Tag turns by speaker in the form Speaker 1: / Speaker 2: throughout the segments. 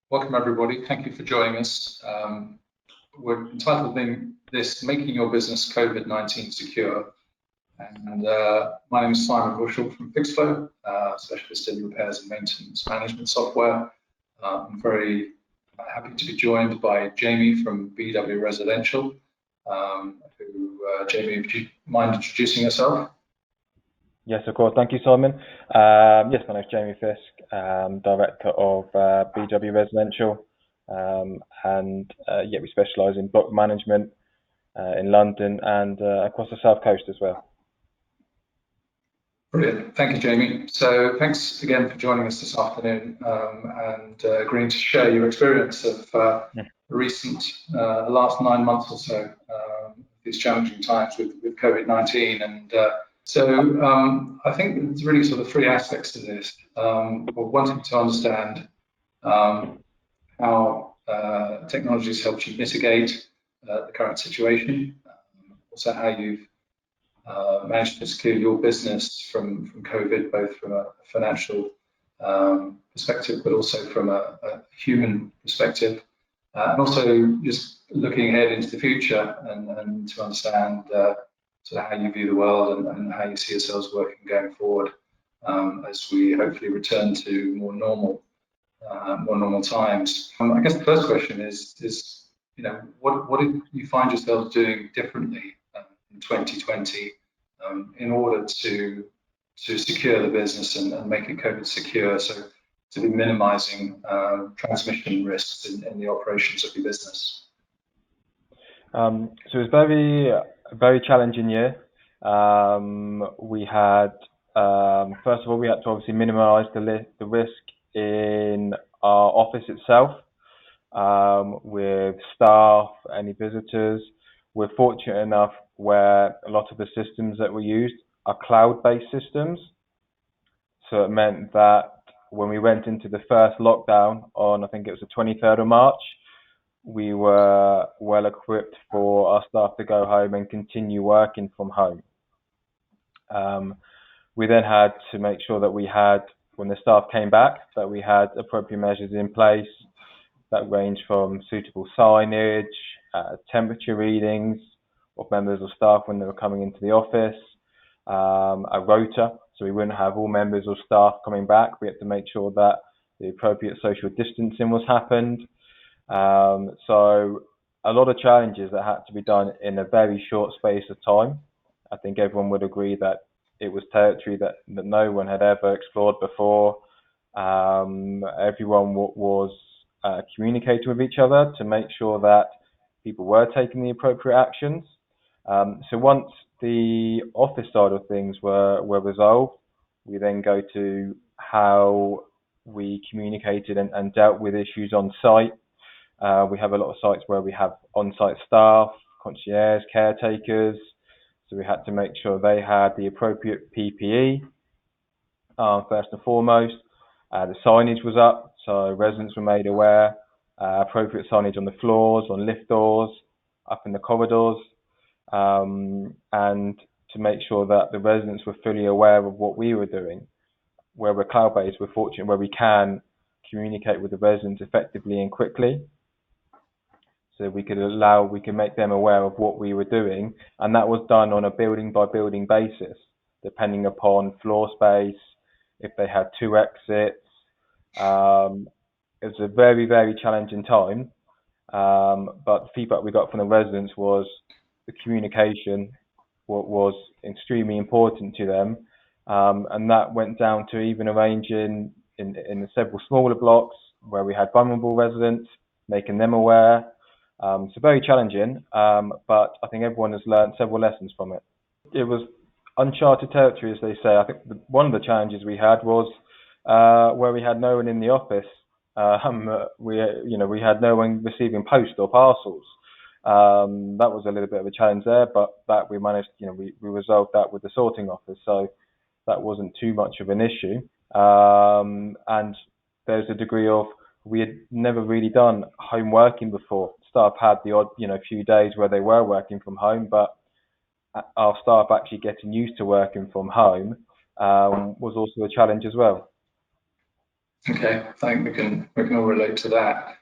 Speaker 1: Welcome everybody, thank you for joining us. We're entitling this Making Your Business COVID-19 Secure. And my name is Simon Bushell from Fixflow, specialist in repairs and maintenance management software. I'm very happy to be joined by Jamie from BW Residential. Jamie, would you mind introducing yourself?
Speaker 2: Yes, of course. Thank you, Simon. Yes, my name is Jamie Fisk, Director of BW Residential, and we specialise in block management in London and across the South Coast as well.
Speaker 1: Brilliant. Thank you, Jamie. So thanks again for joining us this afternoon and agreeing to share your experience of the last 9 months or so, these challenging times with COVID-19. And so I think there's really sort of three aspects to this. We're wanting to understand how technology has helped you mitigate the current situation, also how you've managed to secure your business from COVID, both from a financial perspective, but also from a human perspective, and also just looking ahead into the future and to understand sort of how you view the world and how you see yourselves working going forward as we hopefully return to more normal times. I guess the first question is what did you find yourselves doing differently in 2020 in order to secure the business and make it COVID secure, so to be minimizing transmission risks in the operations of your business?
Speaker 2: So it was a very challenging year. We had, first of all, we had to obviously minimize the risk in our office itself with staff, any visitors. We're fortunate enough where a lot of the systems that we used are cloud-based systems. So it meant that when we went into the first lockdown on, I think it was the 23rd of March, we were well equipped for our staff to go home and continue working from home. We then had to make sure that we had, when the staff came back, that we had appropriate measures in place that range from suitable signage, temperature readings of members of staff when they were coming into the office, a rota, so we wouldn't have all members of staff coming back. We had to make sure that the appropriate social distancing was happened. So a lot of challenges that had to be done in a very short space of time. I think everyone would agree that it was territory that no one had ever explored before. Everyone was communicating with each other to make sure that people were taking the appropriate actions. So once the office side of things were resolved, we then go to how we communicated and dealt with issues on site. We have a lot of sites where we have on-site staff, concierge, caretakers, so we had to make sure they had the appropriate PPE, first and foremost. The signage was up, so residents were made aware, appropriate signage on the floors, on lift doors, up in the corridors, and to make sure that the residents were fully aware of what we were doing. Where we're cloud-based, we're fortunate where we can communicate with the residents effectively and quickly. So we can make them aware of what we were doing, and that was done on a building by building basis, depending upon floor space, if they had 2 exits. It was a very, very challenging time, but the feedback we got from the residents was the communication was extremely important to them, and that went down to even arranging in several smaller blocks where we had vulnerable residents, making them aware. So very challenging, but I think everyone has learned several lessons from it. It was uncharted territory, as they say. I think one of the challenges we had was where we had no one in the office. We had no one receiving post or parcels. That was a little bit of a challenge there, but that we managed. We resolved that with the sorting office, so that wasn't too much of an issue. And there's a degree of, we had never really done home working before. Staff had the odd, few days where they were working from home, but our staff actually getting used to working from home was also a challenge as well.
Speaker 1: Okay, I think we can all relate to that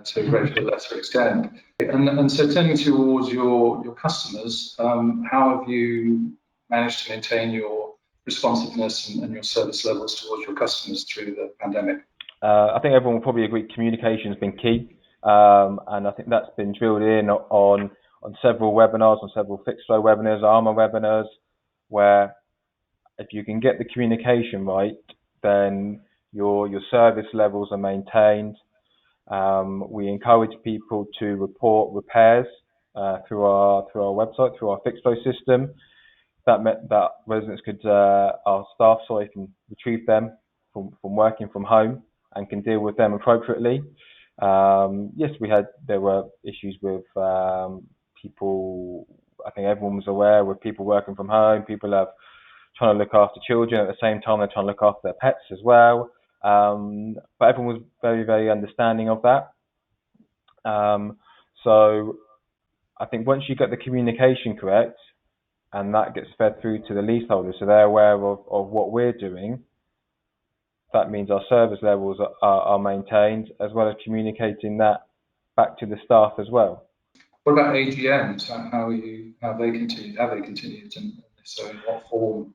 Speaker 1: to a greater or lesser extent. And so turning towards your customers, how have you managed to maintain your responsiveness and your service levels towards your customers through the pandemic?
Speaker 2: I think everyone will probably agree communication has been key, and I think that's been drilled in on several webinars, on several fixed flow webinars, ARMA webinars, where if you can get the communication right, then your service levels are maintained. We encourage people to report repairs through our website, through our fixed flow system. That meant that residents our staff, can retrieve them from working from home and can deal with them appropriately. Yes, there were issues with people. I think everyone was aware with people working from home. People have trying to look after children at the same time they're trying to look after their pets as well. But everyone was very, very understanding of that. So I think once you get the communication correct, and that gets fed through to the leaseholders, so they're aware of what we're doing, that means our service levels are maintained, as well as communicating that back to the staff as well.
Speaker 1: What about AGMs? How have they continued, and so in what form?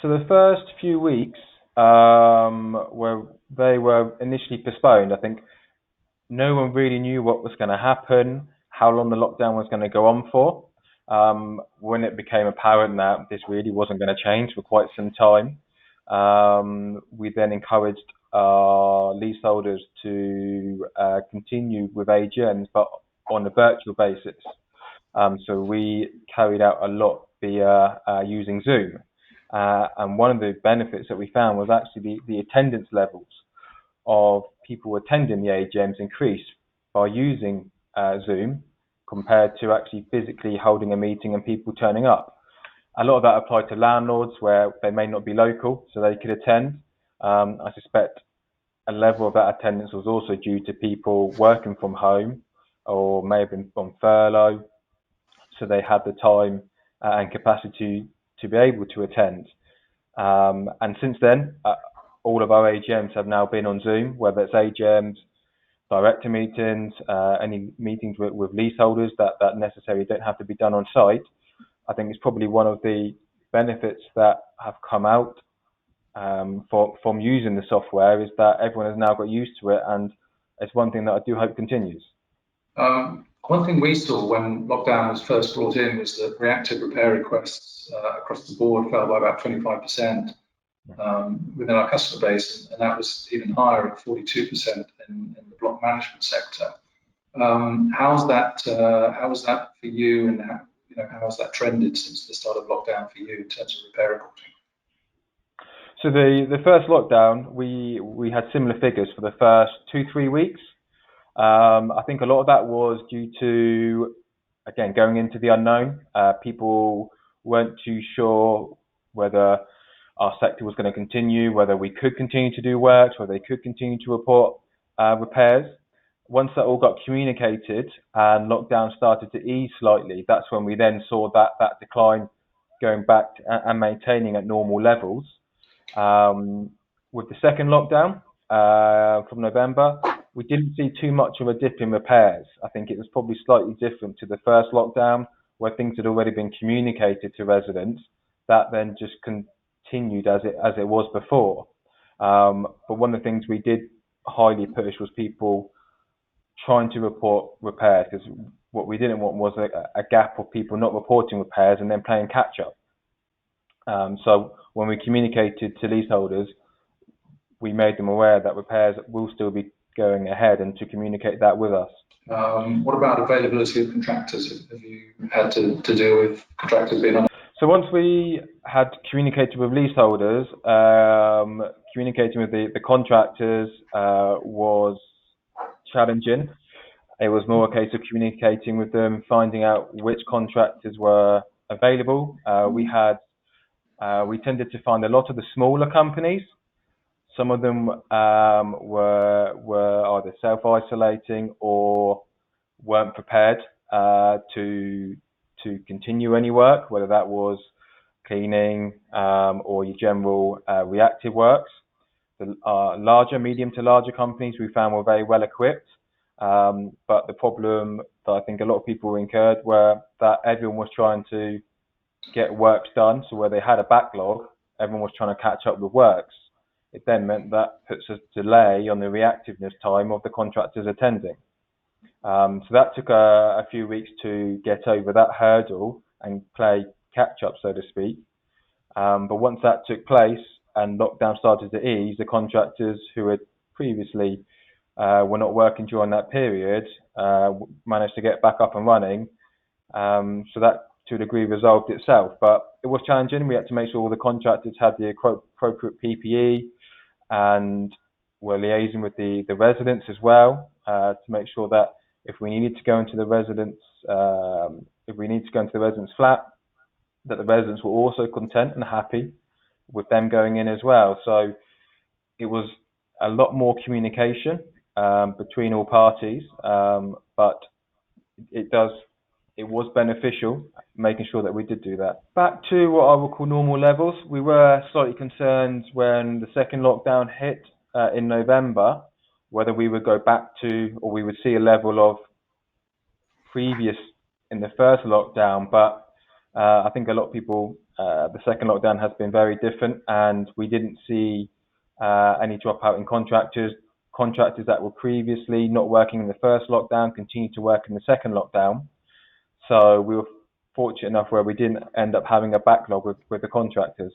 Speaker 2: So the first few weeks where they were initially postponed, I think no one really knew what was going to happen, how long the lockdown was going to go on for. When it became apparent that this really wasn't going to change for quite some time, we then encouraged our leaseholders to continue with AGMs, but on a virtual basis. So we carried out a lot via using Zoom. And one of the benefits that we found was actually the attendance levels of people attending the AGMs increased by using Zoom compared to actually physically holding a meeting and people turning up. A lot of that applied to landlords where they may not be local, so they could attend. I suspect a level of that attendance was also due to people working from home or may have been on furlough, so they had the time and capacity to be able to attend. And since then, all of our AGMs have now been on Zoom, whether it's AGMs, director meetings, any meetings with leaseholders that necessarily don't have to be done on site. I think it's probably one of the benefits that have come out from using the software is that everyone has now got used to it, and it's one thing that I do hope continues.
Speaker 1: One thing we saw when lockdown was first brought in was that reactive repair requests across the board fell by about 25% within our customer base, and that was even higher at 42% in the block management sector. How's that for you, and how has that trended since the start of lockdown for you in terms of repair reporting?
Speaker 2: So the first lockdown, we had similar figures for the first 2-3 weeks. I think a lot of that was due to, again, going into the unknown. People weren't too sure whether our sector was going to continue, whether we could continue to do work, whether they could continue to report repairs. Once that all got communicated and lockdown started to ease slightly, that's when we then saw that decline going back and maintaining at normal levels. With the second lockdown from November, we didn't see too much of a dip in repairs. I think it was probably slightly different to the first lockdown, where things had already been communicated to residents. That then just continued as it was before. But one of the things we did highly push was people trying to report repairs, because what we didn't want was a gap of people not reporting repairs and then playing catch up. So when we communicated to leaseholders, we made them aware that repairs will still be going ahead and to communicate that with us.
Speaker 1: What about availability of contractors? Have you had to deal with contractors being on?
Speaker 2: So once we had communicated with leaseholders, communicating with the contractors was challenging. It was more a case of communicating with them, finding out which contractors were available. We tended to find a lot of the smaller companies. Some of them were either self-isolating or weren't prepared to continue any work, whether that was cleaning or your general reactive works. the medium to larger companies we found were very well equipped. But the problem that I think a lot of people incurred were that everyone was trying to get works done. So where they had a backlog, everyone was trying to catch up with works. It then meant that puts a delay on the reactiveness time of the contractors attending. So that took a few weeks to get over that hurdle and play catch up, so to speak. But once that took place and lockdown started to ease, the contractors who had previously were not working during that period managed to get back up and running. So that to a degree resolved itself, but it was challenging. We had to make sure all the contractors had the appropriate PPE and were liaising with the residents as well to make sure that if we needed to go into the residents flat, that the residents were also content and happy with them going in as well. So it was a lot more communication between all parties, but it was beneficial making sure that we did do that. Back to what I would call normal levels, we were slightly concerned when the second lockdown hit in November, whether we would go back to, or we would see a level of previous in the first lockdown, but I think a lot of people, the second lockdown has been very different, and we didn't see any dropout in contractors. Contractors that were previously not working in the first lockdown continued to work in the second lockdown. So we were fortunate enough where we didn't end up having a backlog with the contractors.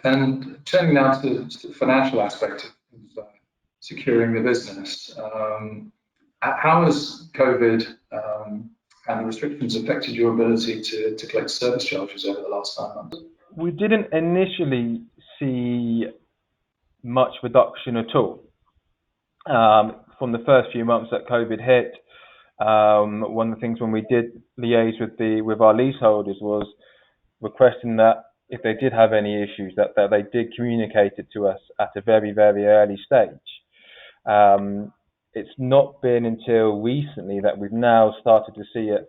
Speaker 1: And turning now to the financial aspect of securing the business, how has COVID and the restrictions affected your ability to collect service charges over the last 9 months?
Speaker 2: We didn't initially see much reduction at all. From the first few months that COVID hit, one of the things when we did liaise with our leaseholders was requesting that if they did have any issues, that they did communicate it to us at a very, very early stage. It's not been until recently that we've now started to see a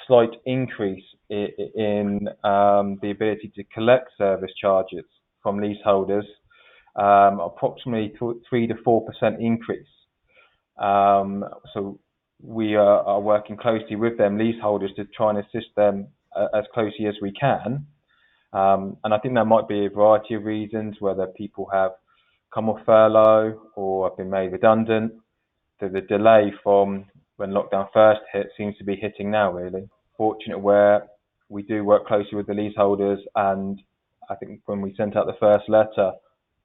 Speaker 2: slight increase in the ability to collect service charges from leaseholders, approximately 3 to 4% increase. So we are working closely with them leaseholders to try and assist them as closely as we can. And I think that might be a variety of reasons, whether people have come off furlough or have been made redundant. The delay from when lockdown first hit seems to be hitting now, really. Fortunate where we do work closely with the leaseholders, and I think when we sent out the first letter,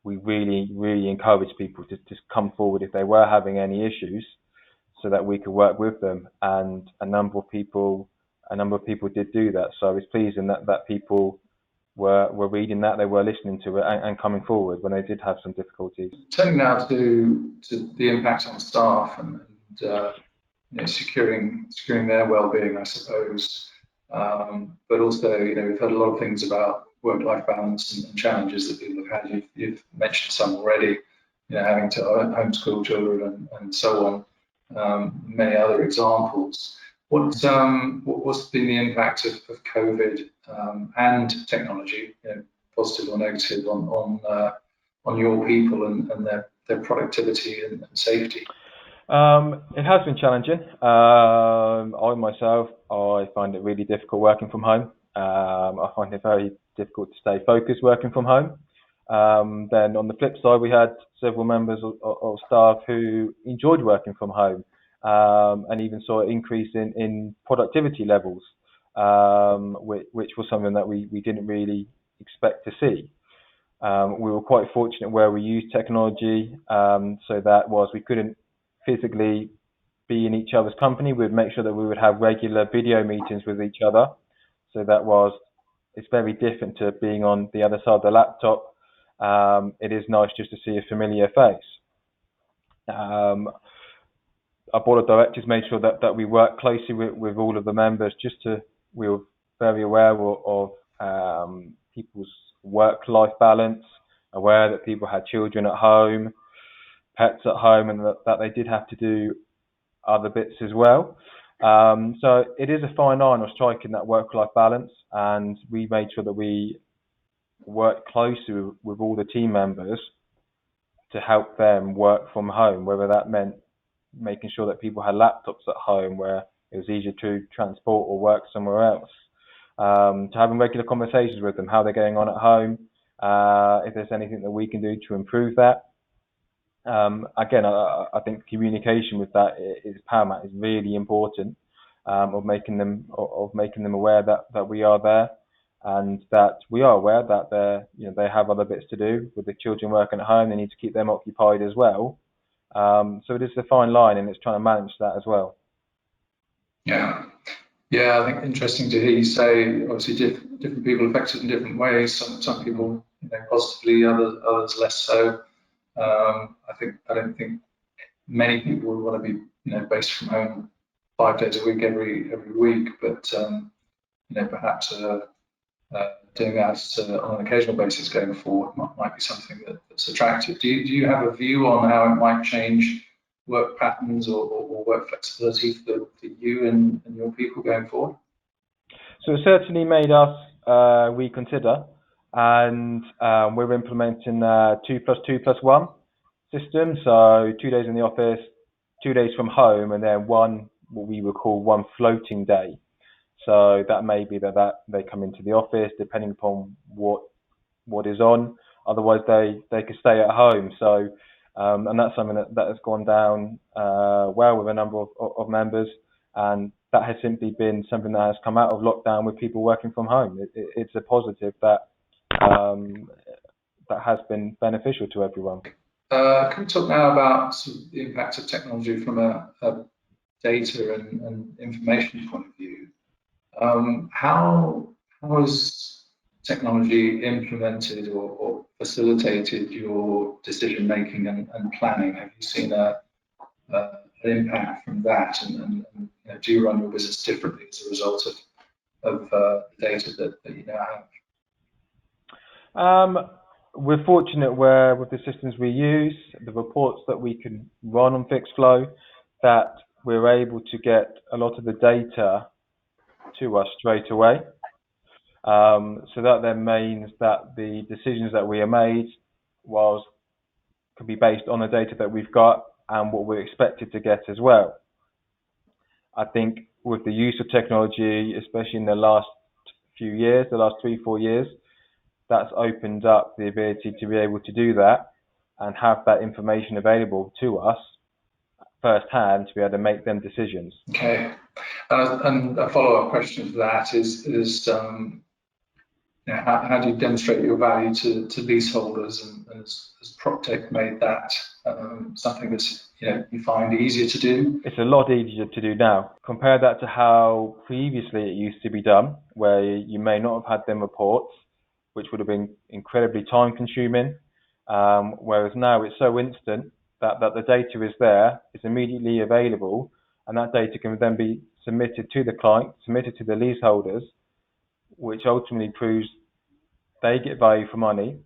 Speaker 2: we really, really encouraged people to just come forward if they were having any issues, so that we could work with them. And a number of people did do that. So I was pleasing that people were reading that, they were listening to it and coming forward when they did have some difficulties.
Speaker 1: Turning now to the impact on staff and securing their well-being, I suppose. But also, we've heard a lot of things about work-life balance and challenges that people have had. You've mentioned some already, having to homeschool children and so on. Many other examples. What's been the impact of COVID and technology, positive or negative, on your people and their productivity and safety?
Speaker 2: It has been challenging. I find it really difficult working from home. I find it very difficult to stay focused working from home. Then on the flip side, we had several members of staff who enjoyed working from home, and even saw an increase in productivity levels, which was something that we didn't really expect to see. We were quite fortunate where we used technology, so that was we couldn't physically be in each other's company. We'd make sure that we would have regular video meetings with each other. So it's very different to being on the other side of the laptop. It is nice just to see a familiar face. Our board of directors made sure that we worked closely with all of the members. We were very aware of people's work-life balance, aware that people had children at home, pets at home, and that they did have to do other bits as well. So it is a fine line of striking that work-life balance, and we made sure that we worked closely with all the team members to help them work from home, whether that meant making sure that people had laptops at home where it was easier to transport or work somewhere else, to having regular conversations with them, how they're going on at home, if there's anything that we can do to improve that. Again, I think communication with that is paramount, is really important, of making them aware that we are there, and that we are aware that they have other bits to do with the children working at home. They need to keep them occupied as well. So it is a fine line, and it's trying to manage that as well.
Speaker 1: Yeah. Yeah, I think interesting to hear you say, obviously different people affected in different ways. Some people, positively, others less so. I don't think many people would want to be, based from home 5 days a week every week, but perhaps doing that on an occasional basis going forward might be something that's attractive. Do you have a view on how it might change work patterns or work flexibility for you and your people going forward?
Speaker 2: So it certainly made us reconsider, and we're implementing 2+2+1 system. So 2 days in the office, 2 days from home, and then what we would call one floating day. So that may be that they come into the office depending upon what is on. Otherwise, they could stay at home. So and that's something that has gone down well with a number of members, and that has simply been something that has come out of lockdown with people working from home. It's a positive that has been beneficial to everyone.
Speaker 1: Can we talk now about sort of the impact of technology from a data and information point of view? How has technology implemented or facilitated your decision making and planning? Have you seen an impact from that, and do you run your business differently as a result of the data that you now
Speaker 2: have? We're fortunate where with the systems we use, the reports that we can run on FixedFlow, that we're able to get a lot of the data to us straight away. So that then means that the decisions that we are made could be based on the data that we've got and what we're expected to get as well. I think with the use of technology, especially in the last few years, the last 3-4 years, that's opened up the ability to be able to do that and have that information available to us firsthand to be able to make them decisions.
Speaker 1: Okay. And a follow-up question to that is how do you demonstrate your value to leaseholders, and has PropTech made that something that's you find easier to do?
Speaker 2: It's a lot easier to do now. Compare that to how previously it used to be done, where you may not have had them reports, which would have been incredibly time consuming, whereas now it's so instant that the data is there, it's immediately available, and that data can then be submitted to the client, submitted to the leaseholders, which ultimately proves they get value for money,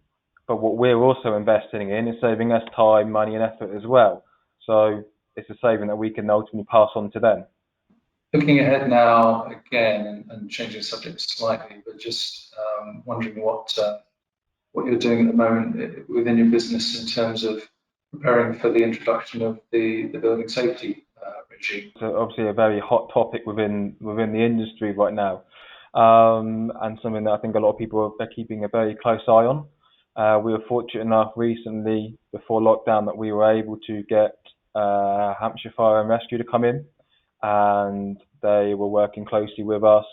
Speaker 2: but what we're also investing in is saving us time, money and effort as well. So it's a saving that we can ultimately pass on to them.
Speaker 1: Looking ahead now again and changing subject slightly, but just wondering what you're doing at the moment within your business in terms of preparing for the introduction of the building safety regime.
Speaker 2: So obviously a very hot topic within the industry right now, and something that I think a lot of people are keeping a very close eye on. We were fortunate enough recently, before lockdown, that we were able to get Hampshire Fire and Rescue to come in, and they were working closely with us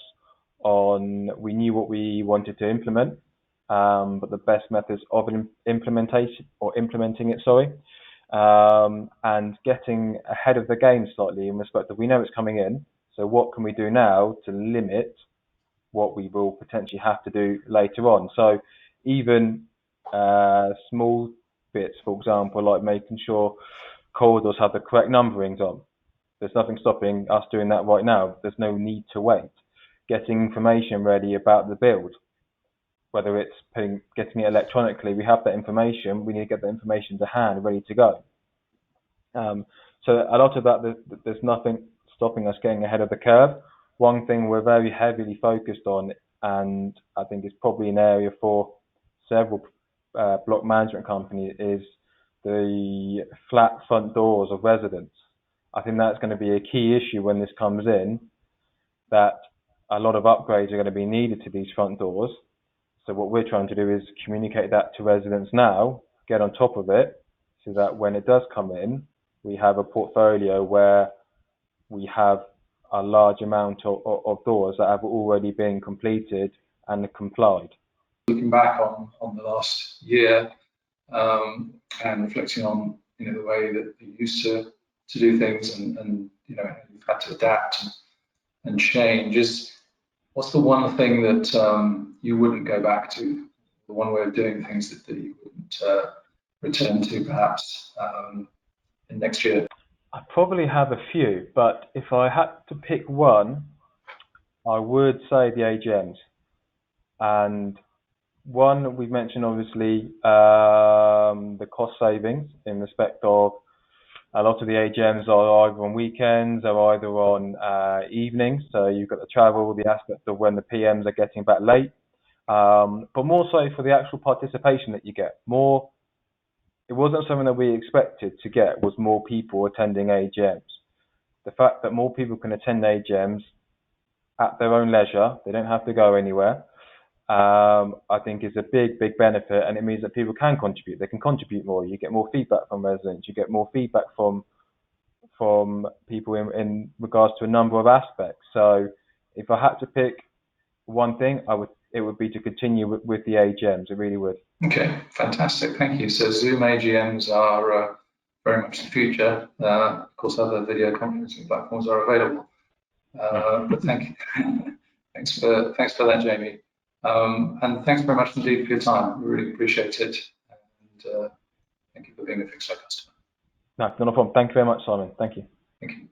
Speaker 2: on, we knew what we wanted to implement, but the best methods of implementing it, and getting ahead of the game slightly in respect that we know it's coming in, so what can we do now to limit what we will potentially have to do later on? So even small bits, for example, like making sure corridors have the correct numberings on. There's nothing stopping us doing that right now. There's no need to wait. Getting information ready about the build, whether it's getting it electronically, we have that information, we need to get that information to hand, ready to go. So a lot of that, there's nothing stopping us getting ahead of the curve. One thing we're very heavily focused on, and I think it's probably an area for several block management companies, is the flat front doors of residents. I think that's going to be a key issue when this comes in, that a lot of upgrades are going to be needed to these front doors. So what we're trying to do is communicate that to residents now, get on top of it, so that when it does come in, we have a portfolio where we have a large amount of doors that have already been completed and complied.
Speaker 1: Looking back on the last year and reflecting on the way that you used to do things, and you've had to adapt and change. What's the one thing that you wouldn't go back to? The one way of doing things that you wouldn't return to, perhaps in next year?
Speaker 2: I probably have a few, but if I had to pick one, I would say the AGMs. And one, we've mentioned obviously the cost savings in respect of a lot of the AGMs are either on weekends or either on evenings. So you've got the travel, the aspect of when the PMs are getting back late, but more so for the actual participation that you get. It wasn't something that we expected to get, was more people attending AGMs. The fact that more people can attend AGMs at their own leisure, they don't have to go anywhere, I think is a big benefit, and it means that people can contribute. They can contribute more. You get more feedback from residents. You get more feedback from people in regards to a number of aspects. So if I had to pick one thing, it would be to continue with the AGMs. It really would.
Speaker 1: Okay, fantastic. Thank you. So Zoom AGMs are very much the future. Of course, other video conferencing platforms are available. But thank you. Thanks for that, Jamie. And thanks very much indeed for your time. We really appreciate it. And thank you for being a Fixed customer.
Speaker 2: No, not a problem. Thank you very much, Simon. Thank you.
Speaker 1: Thank you.